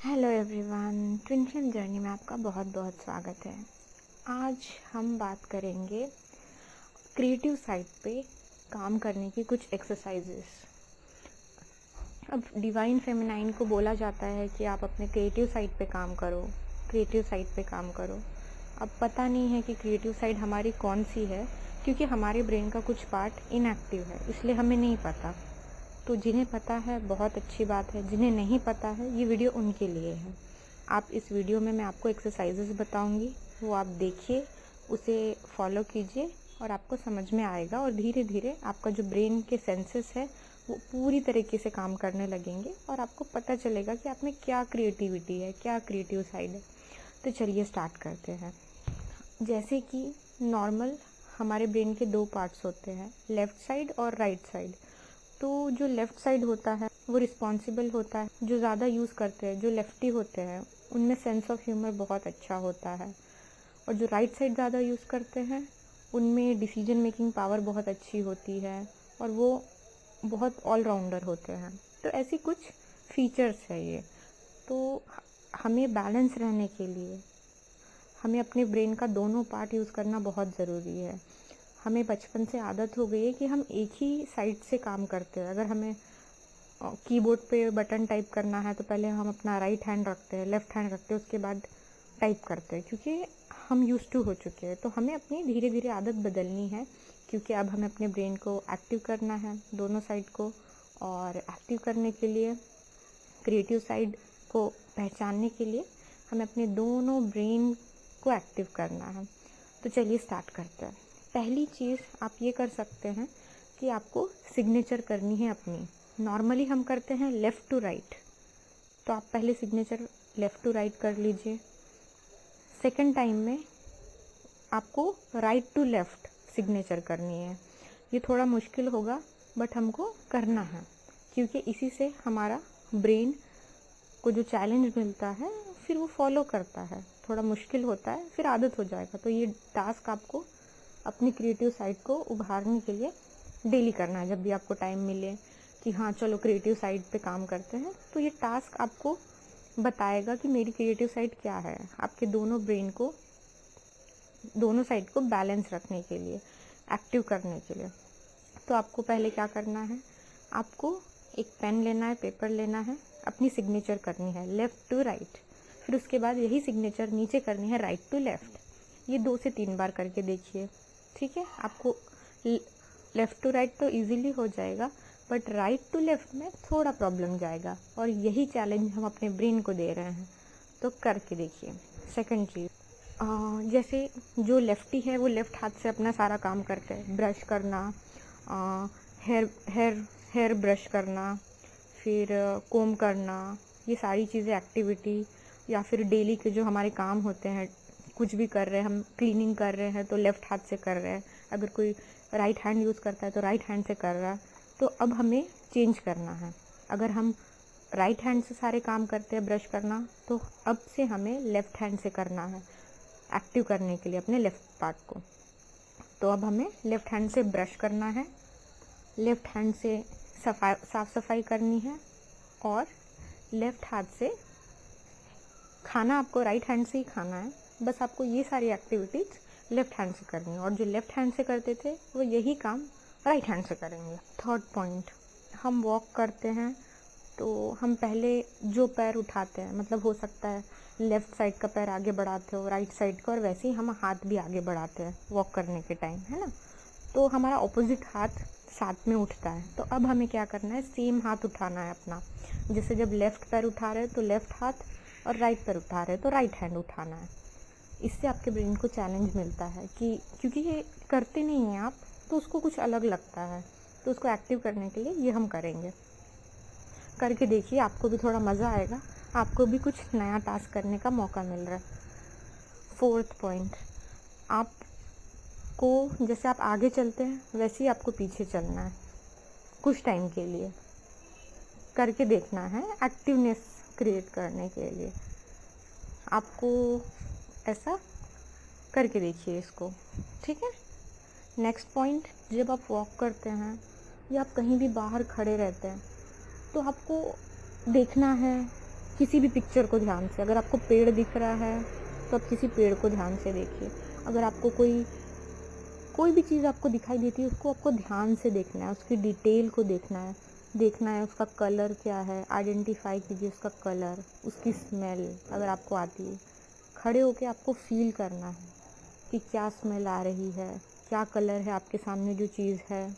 Hello everyone, twin flame journey में आपका बहुत बहुत स्वागत है। आज हम बात करेंगे क्रिएटिव साइड पे काम करने की कुछ एक्सरसाइजेस। अब डिवाइन फेमिनाइन को बोला जाता है कि आप अपने क्रिएटिव साइड पे काम करो, क्रिएटिव साइड पे काम करो। अब पता नहीं है कि क्रिएटिव साइड हमारी कौन सी है, क्योंकि हमारे ब्रेन का कुछ पार्ट इनएक्टिव है, इसलिए हमें नहीं पता। तो जिन्हें पता है बहुत अच्छी बात है, जिन्हें नहीं पता है ये वीडियो उनके लिए है। आप इस वीडियो में मैं आपको एक्सरसाइजेस बताऊंगी, वो आप देखिए, उसे फॉलो कीजिए और आपको समझ में आएगा। और धीरे धीरे आपका जो ब्रेन के सेंसेस है वो पूरी तरीके से काम करने लगेंगे और आपको पता चलेगा कि आप में क्या क्रिएटिविटी है, क्या क्रिएटिव साइड है। तो चलिए स्टार्ट करते हैं। जैसे कि नॉर्मल हमारे ब्रेन के दो पार्ट्स होते हैं, लेफ़्ट साइड और राइट साइड। तो जो लेफ़्ट साइड होता है वो रिस्पॉन्सिबल होता है, जो ज़्यादा यूज़ करते हैं, जो लेफ्टी होते हैं उनमें सेंस ऑफ ह्यूमर बहुत अच्छा होता है। और जो राइट साइड ज़्यादा यूज़ करते हैं उनमें डिसीजन मेकिंग पावर बहुत अच्छी होती है और वो बहुत ऑलराउंडर होते हैं। तो ऐसी कुछ फीचर्स है ये। तो हमें बैलेंस रहने के लिए हमें अपने ब्रेन का दोनों पार्ट यूज़ करना बहुत ज़रूरी है। हमें बचपन से आदत हो गई है कि हम एक ही साइड से काम करते हैं। अगर हमें कीबोर्ड पे बटन टाइप करना है तो पहले हम अपना राइट हैंड रखते हैं, लेफ़्ट हैंड रखते हैं, उसके बाद टाइप करते हैं, क्योंकि हम यूज़ टू हो चुके हैं। तो हमें अपनी धीरे धीरे आदत बदलनी है, क्योंकि अब हमें अपने ब्रेन को एक्टिव करना है, दोनों साइड को। और एक्टिव करने के लिए, क्रिएटिव साइड को पहचानने के लिए हमें अपने दोनों ब्रेन को एक्टिव करना है। तो चलिए स्टार्ट करते हैं। पहली चीज़ आप ये कर सकते हैं कि आपको सिग्नेचर करनी है अपनी। नॉर्मली हम करते हैं लेफ़्ट टू राइट, तो आप पहले सिग्नेचर लेफ़्ट टू राइट कर लीजिए। सेकंड टाइम में आपको राइट टू लेफ़्ट सिग्नेचर करनी है। ये थोड़ा मुश्किल होगा बट हमको करना है, क्योंकि इसी से हमारा ब्रेन को जो चैलेंज मिलता है फिर वो फॉलो करता है। थोड़ा मुश्किल होता है, फिर आदत हो जाएगा। तो ये टास्क आपको अपनी क्रिएटिव साइड को उभारने के लिए डेली करना है। जब भी आपको टाइम मिले कि हाँ चलो क्रिएटिव साइड पे काम करते हैं, तो ये टास्क आपको बताएगा कि मेरी क्रिएटिव साइड क्या है। आपके दोनों ब्रेन को, दोनों साइड को बैलेंस रखने के लिए, एक्टिव करने के लिए। तो आपको पहले क्या करना है, आपको एक पेन लेना है, पेपर लेना है, अपनी सिग्नेचर करनी है लेफ़्ट टू राइट। फिर उसके बाद यही सिग्नेचर नीचे करनी है राइट टू लेफ़्ट। ये 2 से 3 बार करके देखिए, ठीक है। आपको लेफ़्ट टू राइट तो इजीली हो जाएगा, बट राइट टू लेफ़्ट में थोड़ा प्रॉब्लम जाएगा, और यही चैलेंज हम अपने ब्रेन को दे रहे हैं। तो करके देखिए। सेकंड चीज़, जैसे जो लेफ्टी है वो लेफ़्ट हाथ से अपना सारा काम करते हैं। ब्रश करना, हेयर हेयर हेयर ब्रश करना, फिर कोम करना, ये सारी चीज़ें एक्टिविटी, या फिर डेली के जो हमारे काम होते हैं, कुछ भी कर रहे हैं, हम क्लीनिंग कर रहे हैं तो लेफ़्ट हाथ से कर रहे हैं। अगर कोई राइट हैंड यूज़ करता है तो राइट हैंड से कर रहा है। तो अब हमें चेंज करना है। अगर हम राइट हैंड से सारे काम करते हैं, ब्रश करना, तो अब से हमें लेफ़्ट हैंड से करना है, एक्टिव करने के लिए अपने लेफ़्ट पार्ट को। तो अब हमें लेफ़्ट हैंड से ब्रश करना है, लेफ़्ट हैंड से साफ़ सफाई करनी है, और लेफ़्ट हाथ से खाना आपको राइट हैंड से ही खाना है। बस आपको ये सारी एक्टिविटीज़ लेफ़्ट हैंड से करनी है, और जो लेफ़्ट हैंड से करते थे वो यही काम राइट हैंड से करेंगे। थर्ड पॉइंट, हम वॉक करते हैं तो हम पहले जो पैर उठाते हैं, मतलब हो सकता है लेफ़्ट साइड का पैर आगे बढ़ाते हो, राइट साइड का, और वैसे ही हम हाथ भी आगे बढ़ाते हैं वॉक करने के टाइम, है ना। तो हमारा ऑपोजिट हाथ साथ में उठता है। तो अब हमें क्या करना है, सेम हाथ उठाना है अपना। जैसे जब लेफ़्ट पैर उठा रहे हैं तो लेफ़्ट हाथ, और राइट पैर उठा रहे हैं तो राइट हैंड उठाना है। इससे आपके ब्रेन को चैलेंज मिलता है कि क्योंकि ये करते नहीं हैं आप, तो उसको कुछ अलग लगता है। तो उसको एक्टिव करने के लिए ये हम करेंगे। करके देखिए, आपको भी थोड़ा मज़ा आएगा, आपको भी कुछ नया टास्क करने का मौका मिल रहा है। फोर्थ पॉइंट, आपको जैसे आप आगे चलते हैं वैसे ही आपको पीछे चलना है कुछ टाइम के लिए। करके देखना है एक्टिवनेस क्रिएट करने के लिए। आपको ऐसा करके देखिए इसको, ठीक है। नेक्स्ट पॉइंट, जब आप वॉक करते हैं या आप कहीं भी बाहर खड़े रहते हैं तो आपको देखना है किसी भी पिक्चर को ध्यान से, अगर आपको पेड़ दिख रहा है तो आप किसी पेड़ को ध्यान से देखिए। अगर आपको कोई भी चीज़ आपको दिखाई देती है उसको आपको ध्यान से देखना है, उसकी डिटेल को देखना है उसका कलर क्या है, आइडेंटिफाई कीजिए उसका कलर, उसकी स्मेल अगर आपको आती है, खड़े होके आपको फील करना है कि क्या स्मेल आ रही है, क्या कलर है आपके सामने जो चीज़ है,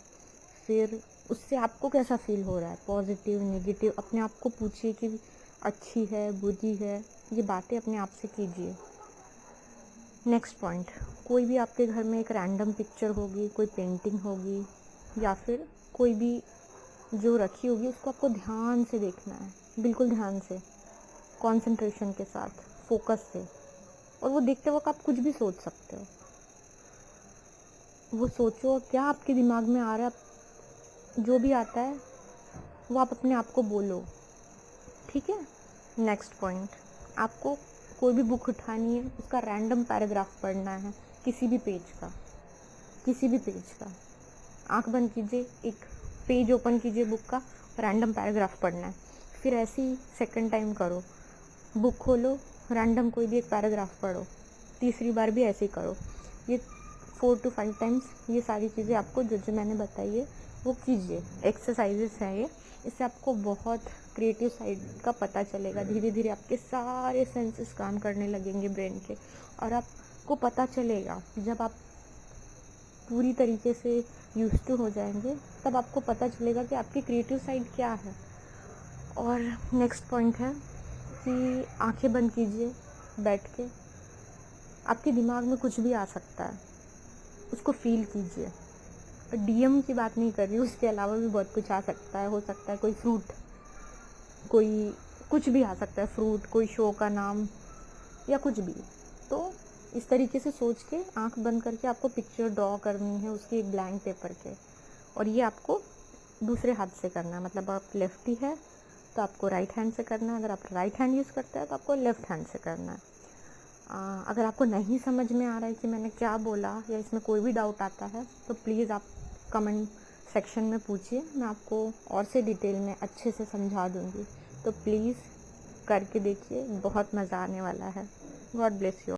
फिर उससे आपको कैसा फील हो रहा है, पॉजिटिव नेगेटिव, अपने आप को पूछिए कि अच्छी है बुरी है, ये बातें अपने आप से कीजिए। नेक्स्ट पॉइंट, कोई भी आपके घर में एक रैंडम पिक्चर होगी, कोई पेंटिंग होगी या फिर कोई भी जो रखी होगी, उसको आपको ध्यान से देखना है, बिल्कुल ध्यान से, कंसंट्रेशन के साथ, फोकस से। और वो देखते वक्त आप कुछ भी सोच सकते हो, वो सोचो क्या आपके दिमाग में आ रहा है, जो भी आता है वो आप अपने आप को बोलो, ठीक है। नेक्स्ट पॉइंट, आपको कोई भी बुक उठानी है, उसका रैंडम पैराग्राफ पढ़ना है, किसी भी पेज का, किसी भी पेज का। आंख बंद कीजिए, एक पेज ओपन कीजिए बुक का, रैंडम पैराग्राफ पढ़ना है। फिर ऐसे ही सेकंड टाइम करो, बुक खोलो, रैंडम कोई भी एक पैराग्राफ पढ़ो, तीसरी बार भी ऐसे ही करो। ये 4 to 5 टाइम्स ये सारी चीज़ें आपको जो जो मैंने बताई है वो कीजिए। एक्सरसाइजेस हैं ये, इससे आपको बहुत क्रिएटिव साइड का पता चलेगा। धीरे धीरे आपके सारे सेंसेस काम करने लगेंगे ब्रेन के, और आपको पता चलेगा जब आप पूरी तरीके से यूज्ड टू हो जाएंगे, तब आपको पता चलेगा कि आपकी क्रिएटिव साइड क्या है। और नेक्स्ट पॉइंट है कि आंखें बंद कीजिए बैठ के, आपके दिमाग में कुछ भी आ सकता है, उसको फील कीजिए। डीएम की बात नहीं कर रही हूँ, उसके अलावा भी बहुत कुछ आ सकता है, हो सकता है कोई फ्रूट, कोई कुछ भी आ सकता है, फ्रूट, कोई शो का नाम या कुछ भी। तो इस तरीके से सोच के आंख बंद करके आपको पिक्चर ड्रॉ करनी है उसकी एक ब्लैंक पेपर के, और ये आपको दूसरे हाथ से करना है। मतलब आप लेफ्टी है तो आपको राइट हैंड से करना है, अगर आप राइट हैंड यूज़ करते हैं तो आपको लेफ़्ट हैंड से करना है। अगर आपको नहीं समझ में आ रहा है कि मैंने क्या बोला या इसमें कोई भी डाउट आता है तो प्लीज़ आप कमेंट सेक्शन में पूछिए, मैं आपको और से डिटेल में अच्छे से समझा दूँगी। तो प्लीज़ करके देखिए, बहुत मज़ा आने वाला है। God bless you.